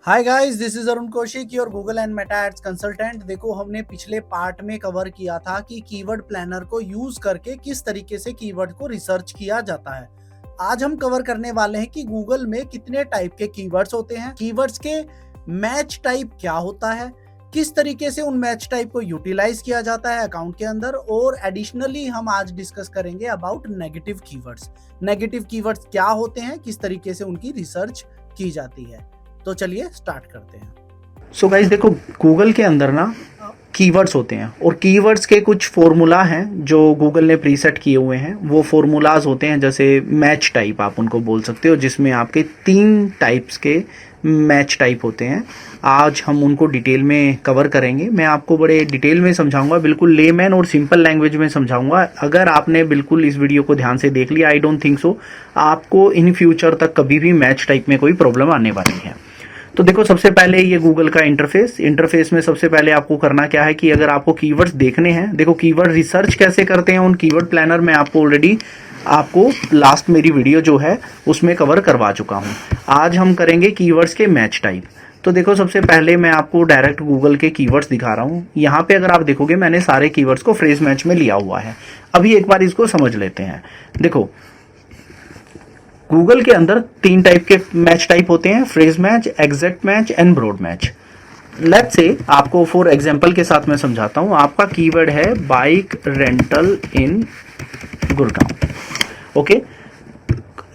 Hi guys, this is Arun Kaushik, your Google and Meta ads consultant. देखो, हमने पिछले part में कवर किया था कि कीवर्ड प्लानर को यूज करके किस तरीके से कीवर्ड को रिसर्च किया जाता है। आज हम कवर करने वाले हैं कि गूगल में कितने टाइप के कीवर्ड्स होते हैं, कीवर्ड्स के मैच टाइप क्या होता है, किस तरीके से उन मैच टाइप को यूटिलाइज किया जाता है अकाउंट के अंदर, और एडिशनली हम आज डिस्कस करेंगे about negative keywords. Negative keywords क्या होते हैं, किस तरीके से उनकी रिसर्च की जाती है। तो चलिए स्टार्ट करते हैं। सो गाइस, देखो गूगल के अंदर ना कीवर्ड्स होते हैं और कीवर्ड्स के कुछ फॉर्मूला हैं जो गूगल ने प्रीसेट किए हुए हैं। वो फॉर्मूलाज होते हैं जैसे मैच टाइप आप उनको बोल सकते हो, जिसमें आपके 3 टाइप्स के मैच टाइप होते हैं। आज हम उनको डिटेल में कवर करेंगे। मैं आपको बड़े डिटेल में समझाऊंगा, बिल्कुल लेमैन और सिंपल लैंग्वेज में समझाऊंगा। अगर आपने बिल्कुल इस वीडियो को ध्यान से देख लिया, आई डोंट थिंक सो आपको इन फ्यूचर तक कभी भी मैच टाइप में कोई प्रॉब्लम आने वाली है। तो देखो, सबसे पहले ये गूगल का इंटरफेस में सबसे पहले आपको करना क्या है कि अगर आपको कीवर्ड्स देखने हैं, देखो कीवर्ड रिसर्च कैसे करते हैं, उन कीवर्ड प्लानर में आपको ऑलरेडी लास्ट मेरी वीडियो जो है उसमें कवर करवा चुका हूं। आज हम करेंगे कीवर्ड्स के मैच टाइप। तो देखो, सबसे पहले मैं आपको डायरेक्ट गूगल के कीवर्ड्स दिखा रहा हूं। यहाँ पे अगर आप देखोगे, मैंने सारे कीवर्ड्स को फ्रेज मैच में लिया हुआ है। अभी एक बार इसको समझ लेते हैं। देखो, गूगल के अंदर 3 टाइप के मैच टाइप होते हैं, phrase match, exact match and broad match. Let's say आपको फॉर एग्जांपल के साथ मैं समझाता हूं। आपका कीवर्ड है bike rental in Gurgaon. Okay,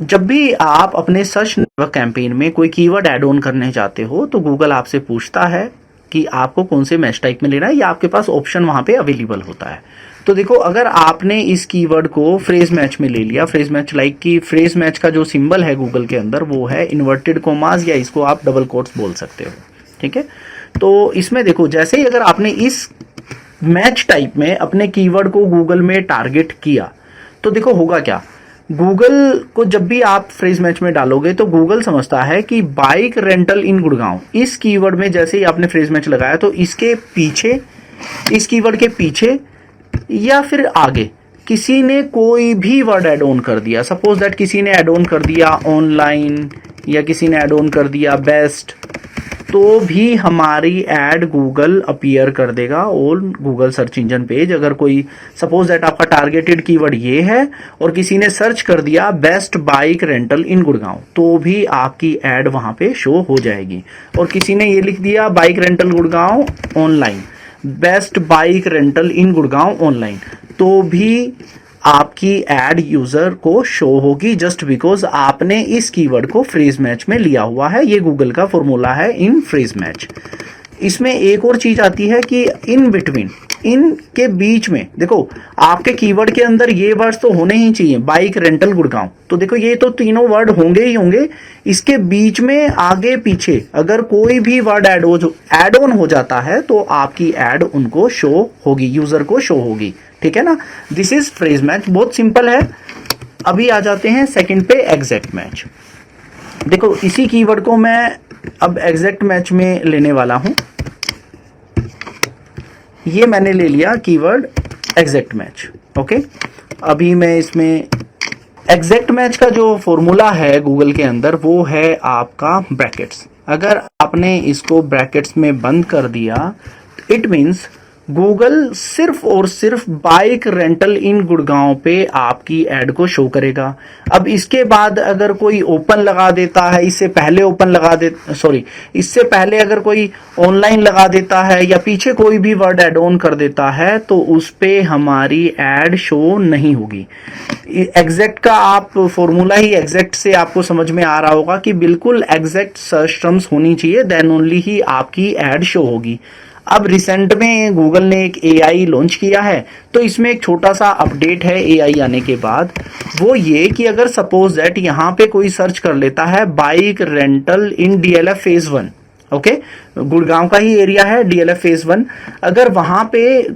जब भी आप अपने सर्च नेटवर्क कैंपेन में कोई कीवर्ड ऐड ऑन करने जाते हो तो गूगल आपसे पूछता है कि आपको कौन से मैच टाइप में लेना है, या आपके पास ऑप्शन वहां पे अवेलेबल होता है। तो देखो, अगर आपने इस कीवर्ड को फ्रेज मैच में ले लिया, फ्रेज मैच लाइक कि फ्रेज मैच का जो सिंबल है गूगल के अंदर वो है इन्वर्टेड कोमास, या इसको आप डबल कोट्स बोल सकते हो। ठीक है, तो इसमें देखो, जैसे ही अगर आपने इस मैच टाइप में अपने कीवर्ड को गूगल में टारगेट किया तो देखो होगा क्या। गूगल को जब भी आप फ्रेज मैच में डालोगे तो गूगल समझता है कि बाइक रेंटल इन गुड़गांव, इस कीवर्ड में जैसे ही आपने फ्रेज मैच लगाया तो इसके पीछे, इस कीवर्ड के पीछे या फिर आगे किसी ने कोई भी वर्ड ऐड ऑन कर दिया। सपोज दैट किसी ने ऐड ऑन कर दिया ऑनलाइन, या किसी ने ऐड ऑन कर दिया बेस्ट, तो भी हमारी ऐड गूगल अपीयर कर देगा on Google search engine page. अगर कोई सपोज दैट आपका टारगेटेड कीवर्ड ये है और किसी ने सर्च कर दिया best bike rental in Gurgaon, तो भी आपकी ऐड वहां पे शो हो जाएगी। और किसी ने ये लिख दिया bike rental Gurgaon online, best bike rental in Gurgaon online, तो भी आपकी एड यूजर को शो होगी, जस्ट बिकॉज आपने इस कीवर्ड को फ्रेज मैच में लिया हुआ है। ये गूगल का फॉर्मूला है इन फ्रेज मैच। इसमें एक और चीज आती है कि इन बिटवीन, इनके बीच में देखो, आपके कीवर्ड के अंदर ये वर्ड्स तो होने ही चाहिए, बाइक रेंटल गुड़गांव, तो देखो ये तो तीनों वर्ड होंगे ही होंगे। इसके बीच में आगे पीछे अगर कोई भी वर्ड ऐड ऑन हो जाता है तो आपकी ऐड उनको शो होगी, यूजर को शो होगी। ठीक है ना, दिस इज फ्रेज मैच, बहुत सिंपल है। अभी आ जाते हैं सेकंड पे, एग्जैक्ट मैच। देखो, इसी कीवर्ड को मैं अब एग्जैक्ट मैच में लेने वाला हूं। ये मैंने ले लिया कीवर्ड एग्जैक्ट मैच। ओके, अभी मैं इसमें एग्जैक्ट मैच का जो फॉर्मूला है गूगल के अंदर वो है आपका ब्रैकेट्स। अगर आपने इसको ब्रैकेट्स में बंद कर दिया, इट मीन्स गूगल सिर्फ और सिर्फ बाइक रेंटल इन गुड़गांव पे आपकी ऐड को शो करेगा। अब इसके बाद अगर कोई ओपन लगा देता है, इससे पहले अगर कोई ऑनलाइन लगा देता है या पीछे कोई भी वर्ड ऐड ऑन कर देता है तो उस पे हमारी ऐड शो नहीं होगी। एग्जैक्ट का आप फॉर्मूला ही एग्जैक्ट से आपको समझ में आ रहा होगा कि बिल्कुल एग्जैक्ट सर्च टर्म्स होनी चाहिए, देन ओनली ही आपकी ऐड शो होगी। अब रिसेंट में गूगल ने एक AI लॉन्च किया है, तो इसमें एक छोटा सा अपडेट है AI आने के बाद, वो ये कि अगर सपोज दैट यहाँ पे कोई सर्च कर लेता है बाइक रेंटल इन DLF फेज 1, ओके, गुड़गांव का ही एरिया है DLF फेज 1, अगर वहां पे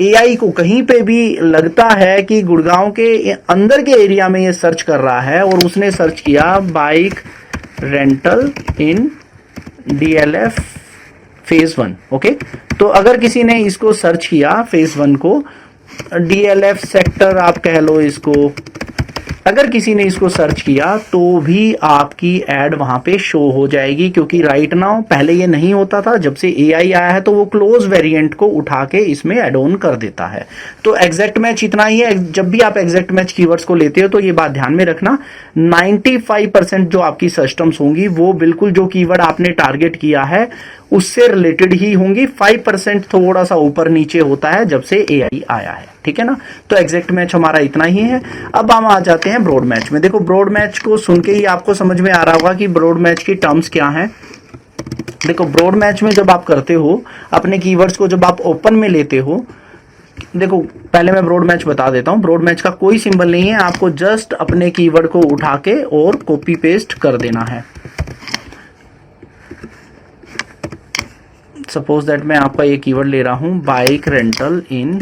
AI को कहीं पे भी लगता है कि गुड़गांव के अंदर के एरिया में ये सर्च कर रहा है और उसने सर्च किया बाइक रेंटल इन DLF फेज 1, ओके, तो अगर किसी ने इसको सर्च किया फेज 1 को, DLF सेक्टर आप कह लो इसको, अगर किसी ने इसको सर्च किया तो भी आपकी एड वहां पे शो हो जाएगी, क्योंकि राइट नाउ पहले ये नहीं होता था। जब से एआई आया है तो वो क्लोज वेरिएंट को उठा के इसमें एड ऑन कर देता है। तो एग्जैक्ट मैच इतना ही है। जब भी आप एग्जैक्ट मैच कीवर्ड्स को लेते हो तो ये बात ध्यान में रखना, 95% जो आपकी सर्च टर्म्स होंगी वो बिल्कुल जो कीवर्ड आपने टारगेट किया है उससे रिलेटेड ही होंगी। 5% थोड़ा सा ऊपर नीचे होता है जब से एआई आया है, ठीक है ना। तो एग्जैक्ट मैच हमारा इतना ही है। अब हम आ जाते हैं ब्रॉड मैच में। देखो ब्रॉड मैच को सुन के ही आपको समझ में आ रहा होगा कि ब्रॉड मैच की टर्म्स क्या हैं। देखो ब्रॉड मैच में जब आप करते हो अपने कीवर्ड्स को, जब आप ओपन में लेते हो, देखो पहले मैं ब्रॉड मैच बता देता हूं। ब्रॉड मैच का कोई सिंबल नहीं है, आपको जस्ट अपने कीवर्ड को उठा के और कॉपी पेस्ट कर देना है। सपोज दैट मैं आपका ये कीवर्ड ले रहा हूं, बाइक रेंटल इन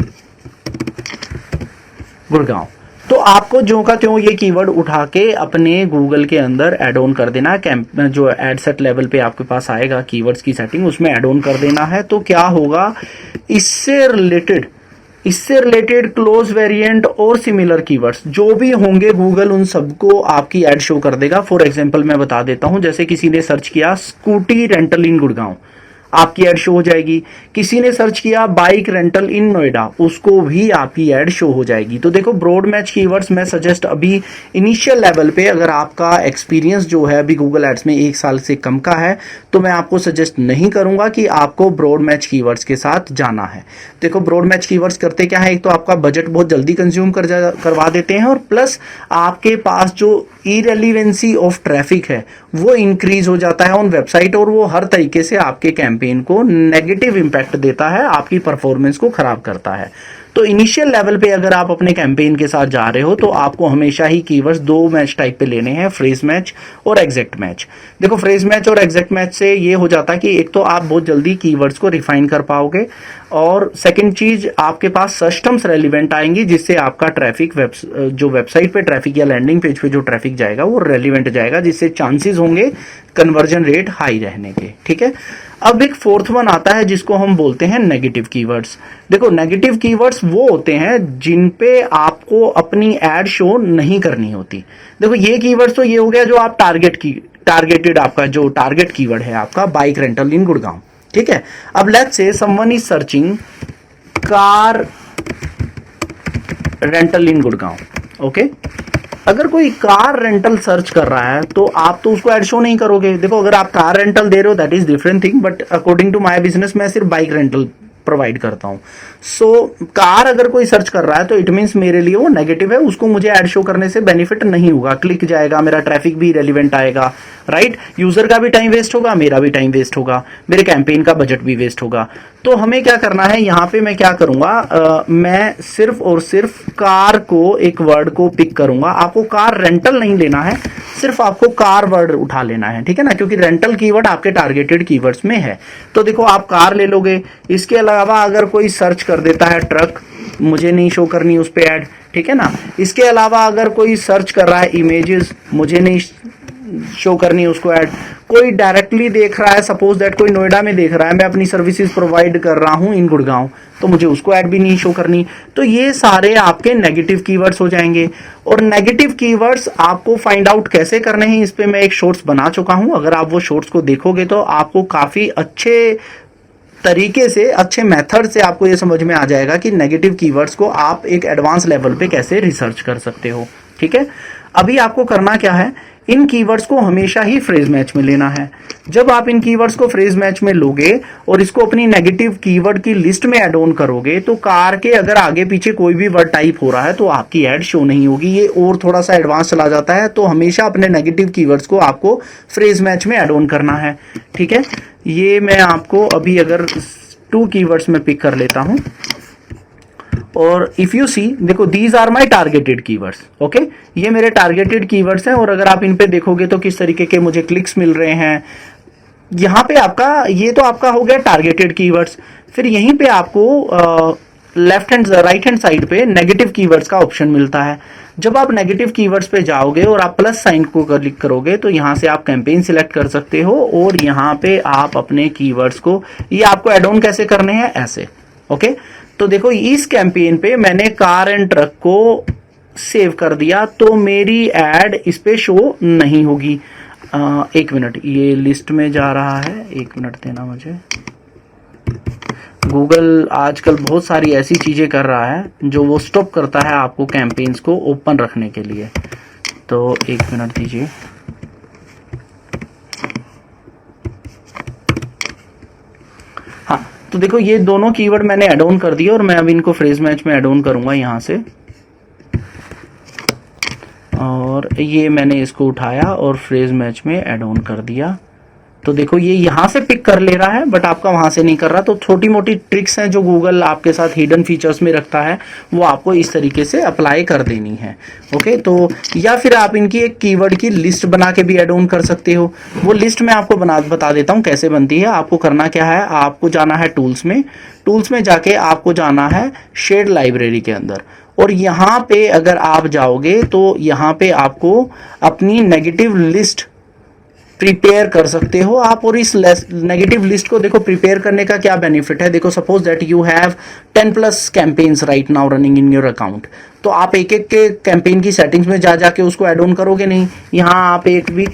गुड़गांव। तो आपको जो का त्यों ये कीवर्ड उठा के अपने गूगल के अंदर एड ऑन कर देना है। जो एड सेट लेवल पे आपके पास आएगा कीवर्ड्स की सेटिंग, उसमें एड ऑन कर देना है। तो क्या होगा, इससे रिलेटेड क्लोज वेरिएंट और सिमिलर कीवर्ड्स जो भी होंगे गूगल उन सबको आपकी एड शो कर देगा। फॉर एग्जांपल मैं बता देता हूं, जैसे किसी ने सर्च किया स्कूटी रेंटल इन गुड़गांव, आपकी एड शो हो जाएगी। किसी ने सर्च किया बाइक रेंटल इन नोएडा, उसको भी आपकी एड शो हो जाएगी। तो देखो ब्रॉड मैच कीवर्ड्स मैं सजेस्ट अभी इनिशियल लेवल पे, अगर आपका एक्सपीरियंस जो है अभी गूगल एड्स में 1 साल से कम का है, तो मैं आपको सजेस्ट नहीं करूंगा कि आपको ब्रॉड मैच कीवर्ड्स के साथ जाना है। देखो ब्रॉड मैच कीवर्ड्स करते क्या है, एक तो आपका बजट बहुत जल्दी कंज्यूम करवा देते हैं, और प्लस आपके पास जो इरेलीवेंसी ऑफ ट्रैफिक है वो इंक्रीज हो जाता है ऑन वेबसाइट, और वो हर तरीके से आपके कैंपेन को नेगेटिव इंपैक्ट देता है, आपकी परफॉर्मेंस को खराब करता है। तो इनिशियल लेवल पे अगर आप अपने कैंपेन के साथ जा रहे हो तो आपको हमेशा ही कीवर्ड्स 2 मैच टाइप पे लेने हैं, फ्रेज मैच और एग्जैक्ट मैच। देखो फ्रेज मैच और एग्जैक्ट मैच से ये हो जाता है कि एक तो आप बहुत जल्दी कीवर्ड्स को रिफाइन कर पाओगे, और सेकंड चीज आपके पास सर्च टर्म्स रेलिवेंट आएंगी, जिससे आपका ट्रैफिक जो वेबसाइट पे ट्रैफिक या लैंडिंग पेज पे जो ट्रैफिक जाएगा वो रेलिवेंट जाएगा, जिससे चांसेस होंगे कन्वर्जन रेट हाई रहने के, ठीक है। अब एक फोर्थ वन आता है जिसको हम बोलते हैं नेगेटिव कीवर्ड्स। देखो नेगेटिव कीवर्ड्स वो होते हैं जिन पे आपको अपनी एड शो नहीं करनी होती। देखो ये कीवर्ड्स तो ये हो गया जो आप टारगेटेड आपका जो टारगेट कीवर्ड है आपका बाइक रेंटल इन गुड़गांव, ठीक है। अब let's say someone is searching car rental in Gurgaon, okay. अगर कोई कार रेंटल सर्च कर रहा है तो आप तो उसको एड शो नहीं करोगे। देखो अगर आप कार रेंटल दे रहे हो that is different thing, but according to my business मैं सिर्फ बाइक रेंटल प्रोवाइड करता हूं। सो कार अगर कोई सर्च कर रहा है तो इट मीन्स मेरे लिए वो नेगेटिव है, उसको मुझे ऐड शो करने से बेनिफिट नहीं होगा, क्लिक जाएगा, मेरा ट्रैफिक भी रेलिवेंट आएगा, राइट। यूजर का भी टाइम वेस्ट होगा, मेरा भी टाइम वेस्ट होगा, मेरे कैंपेन का बजट भी वेस्ट होगा। तो हमें क्या करना है, यहाँ पे मैं क्या करूंगा, मैं सिर्फ और सिर्फ कार को एक वर्ड को पिक करूंगा। आपको कार रेंटल नहीं लेना है, सिर्फ आपको कार वर्ड उठा लेना है, ठीक है ना, क्योंकि रेंटल कीवर्ड आपके टारगेटेड कीवर्ड्स में है। तो देखो आप कार ले लोगे। इसके अलावा अगर कोई सर्च कर देता है ट्रक, मुझे नहीं शो करनी उस पे ऐड, ठीक है ना। इसके अलावा अगर कोई सर्च कर रहा है इमेजेस, मुझे नहीं शो करनी उसको ऐड। कोई डायरेक्टली देख रहा है, सपोज दैट कोई नोएडा में देख रहा है, मैं अपनी सर्विसेज प्रोवाइड कर रहा हूं इन गुड़गांव, तो मुझे उसको ऐड भी नहीं शो करनी। तो ये सारे आपके नेगेटिव कीवर्ड्स हो जाएंगे। और नेगेटिव कीवर्ड्स आपको फाइंड आउट कैसे करने हैं, इस पे मैं एक शॉर्ट्स बना चुका हूं। अगर आप वो शॉर्ट्स को देखोगे तो आपको काफी अच्छे तरीके से, अच्छे मेथड से आपको ये समझ में आ जाएगा कि नेगेटिव कीवर्ड्स को आप एक एडवांस लेवल पे कैसे रिसर्च कर सकते हो, ठीक है। अभी आपको करना क्या है, इन कीवर्ड्स को हमेशा ही फ्रेज मैच में लेना है। जब आप इन कीवर्ड्स को फ्रेज मैच में लोगे और इसको अपनी नेगेटिव कीवर्ड की लिस्ट में ऐड ऑन करोगे, तो कार के अगर आगे पीछे कोई भी वर्ड टाइप हो रहा है तो आपकी ऐड शो नहीं होगी। ये और थोड़ा सा एडवांस चला जाता है। तो हमेशा अपने नेगेटिव कीवर्ड्स को आपको फ्रेज मैच में ऐड ऑन करना है, ठीक है। ये मैं आपको अभी अगर 2 कीवर्ड्स में पिक कर लेता हूं, और इफ यू सी, देखो these are my targeted keywords, okay. ये मेरे टारगेटेड कीवर्ड्स हैं, और अगर आप इन पे देखोगे तो किस तरीके के मुझे क्लिक्स मिल रहे हैं। यहाँ पे आपका, ये तो आपका हो गया टारगेटेड कीवर्ड्स। फिर यहीं पे आपको left hand right hand side पे नेगेटिव कीवर्ड्स का ऑप्शन मिलता है। जब आप नेगेटिव कीवर्ड्स पे जाओगे और आप प्लस साइन को क्लिक करोगे तो यहाँ से आप कैंपेन सिलेक्ट कर सकते हो, और यहाँ पे आप अपने कीवर्ड्स को, ये आपको एड ऑन कैसे करने हैं, ऐसे, ओके। तो देखो इस कैंपेन पे मैंने कार एंड ट्रक को सेव कर दिया तो मेरी एड इस पे शो नहीं होगी। एक मिनट, ये लिस्ट में जा रहा है, एक मिनट देना मुझे। गूगल आजकल बहुत सारी ऐसी चीज़ें कर रहा है जो वो स्टॉप करता है आपको कैंपेन्स को ओपन रखने के लिए। तो एक मिनट दीजिए। हाँ, तो देखो ये दोनों कीवर्ड मैंने ऐड ऑन कर दिए और मैं अब इनको फ्रेज मैच में ऐड ऑन करूंगा यहाँ से। और ये मैंने इसको उठाया और फ्रेज मैच में ऐड ऑन कर दिया। तो देखो ये यहाँ से पिक कर ले रहा है बट आपका वहाँ से नहीं कर रहा। तो छोटी मोटी ट्रिक्स हैं जो गूगल आपके साथ हिडन फीचर्स में रखता है, वो आपको इस तरीके से अप्लाई कर देनी है। ओके, तो या फिर आप इनकी एक कीवर्ड की लिस्ट बना के भी ऐड ऑन कर सकते हो। वो लिस्ट मैं आपको बता देता हूँ कैसे बनती है। आपको करना क्या है, आपको जाना है टूल्स में। टूल्स में जाके आपको जाना है शेड लाइब्रेरी के अंदर, और यहाँ पे अगर आप जाओगे तो यहाँ पे आपको अपनी नेगेटिव लिस्ट प्रिपेयर कर सकते हो आप। और इस नेगेटिव लिस्ट को देखो, प्रिपेयर करने का क्या बेनिफिट है। देखो suppose that you have 10+ campaigns right now running in your account, तो आप एक एक के कैंपेन की सेटिंग्स में जाके उसको ऐड ऑन करोगे नहीं। यहाँ आप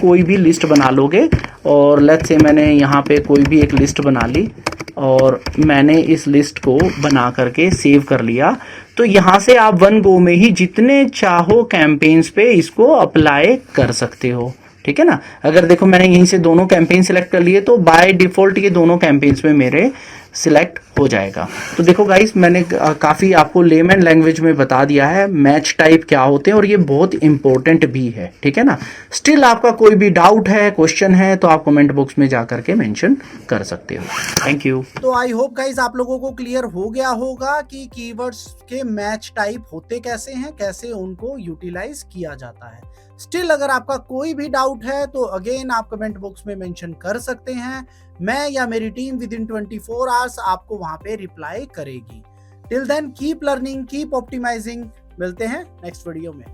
कोई भी लिस्ट बना लोगे, और लेट्स से मैंने यहाँ पे कोई भी एक लिस्ट बना ली और मैंने इस लिस्ट को बना करके सेव कर लिया। तो यहाँ से आप वन गो में ही जितने चाहो कैंपेन्स पे इसको अप्लाई कर सकते हो, ठीक है ना। अगर देखो मैंने यहीं से दोनों कैंपेन सिलेक्ट कर लिए तो बाय डिफॉल्ट ये दोनों कैंपेन्स में मेरे सिलेक्ट हो जाएगा। तो देखो गाइस, मैंने काफ़ी आपको लेमन लैंग्वेज में बता दिया है मैच टाइप क्या होते हैं, और ये बहुत इंपॉर्टेंट भी है, ठीक है ना। स्टिल आपका कोई भी डाउट है, क्वेश्चन है, तो आप कमेंट बॉक्स में जा करके मेंशन कर सकते हो। Thank you. तो आई होप गाइस आप लोगों को क्लियर हो गया होगा कि कीवर्ड्स के मैच टाइप होते कैसे हैं, कैसे उनको यूटिलाइज किया जाता है। स्टिल अगर आपका कोई भी डाउट है तो अगेन आप कमेंट बॉक्स में मेंशन कर सकते हैं। मैं या मेरी टीम विद इन 24 आवर्स आपको वहां पे रिप्लाई करेगी। Till then keep learning, keep optimising. मिलते हैं नेक्स्ट वीडियो में।